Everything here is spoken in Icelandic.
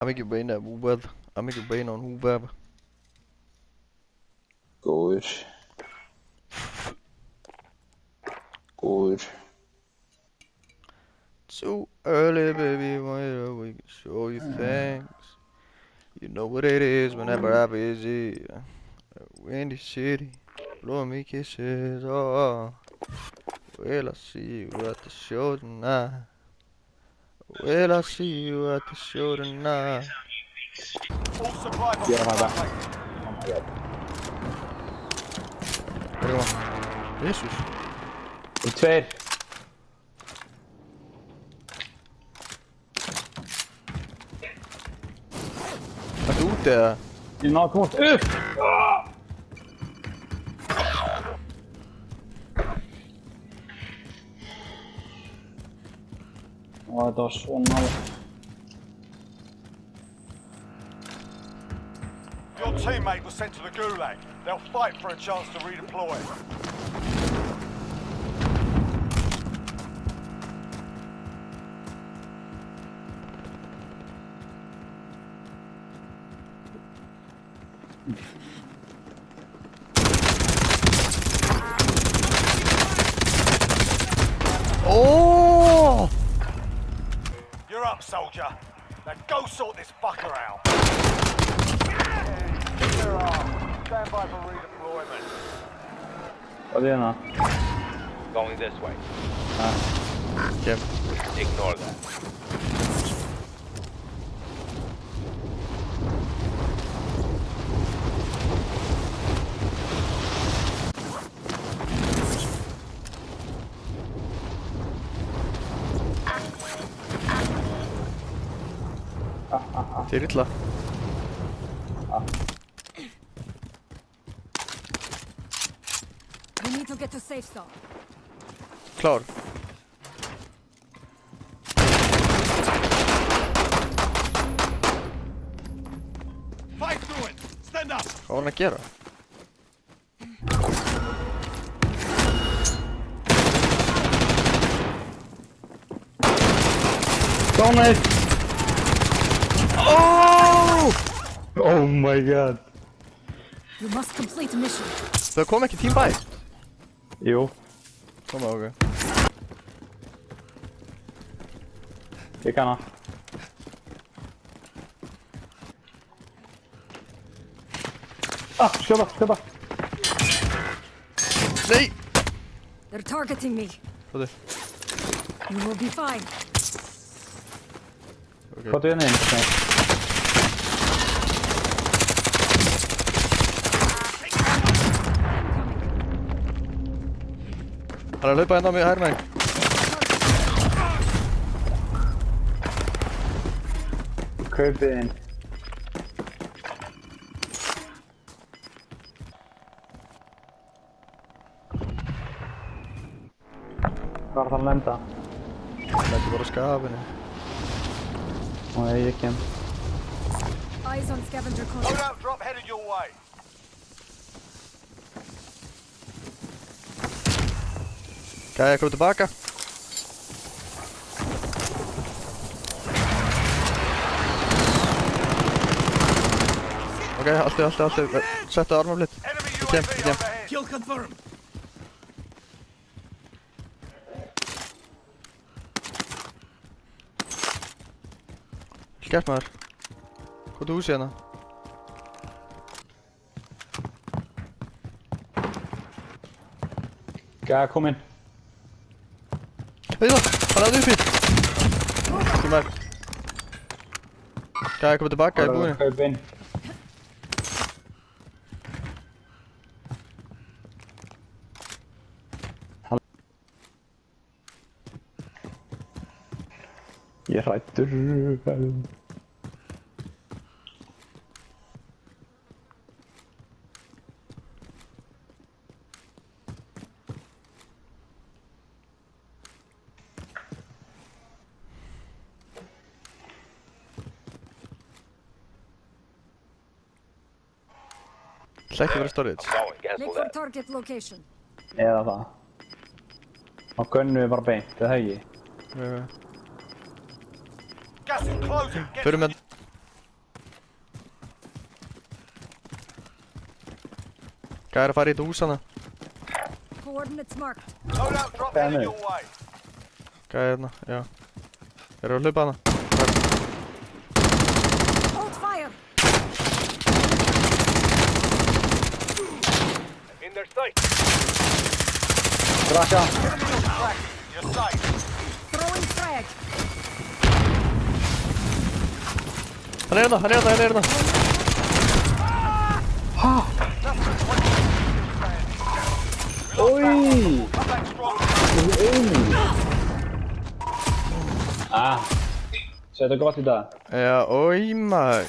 Amigo bem na bubada. Amigo bem na bubaba. Good. Good. Too early, baby. When we can show you things. You know what it is whenever I busy. Windy city. Blow me kisses. Oh. Will I see you at the show tonight? Will I see you at the show tonight? Gör de här där. Är det vad? Jesus. Det är tvär. Vart är ute? Innan kom åt. Ja, det var såna. Your teammate was sent to the Gulag. They'll fight for a chance to redeploy. Åh! You're up, soldier. Now go sort this fucker out. There are. Stand by for redeployment. Vad är det? Going this way. Okej. Ignore that. Ser illa. We need to get to safe zone. Klar. Fight through it. Stand up. Vad har han att göra? Tommy! Oh! Oh my god. You must complete mission. Det kom ikke team by. Jo. Kom ihåg. Det kan han. Skubba. Nej! They're targeting me. Vad det? You will be fine. Vad är det? Han har løpet enda mye her, meg. Kryp in. Var han landa? Han leggte bare skapene. Och jag gick in. Eyes on scavenger contact. Loadout drop headed your way. Kan jeg komme tilbake? Ok, alltid. Sett armen litt. Enemy Kjem. UAV overhead. Kill confirmed. Kjeft meg her. Gå til huset igjen da. Kom in. Hei da! Han er ute! Kom her. Kan jeg komme tilbake? Jeg bor her. Kryp in. Ég er hrættur. Slekk over storage. Going. Make Cancel for that. target location. Eða það. Og gunnu bara beint, það hegi. Gas is closing. Get Følg med. Kan fara i dosarna? Coordinates marked. Loadout drop Damn headed it. your way. Kan ja. Er du hlaupa hana? Hold fire! In their sight. Krasja! You're safe. Throwing frag. Han är där. Oj! Come back strong. Ah. Sätter gott i där. Ja, oj, mars.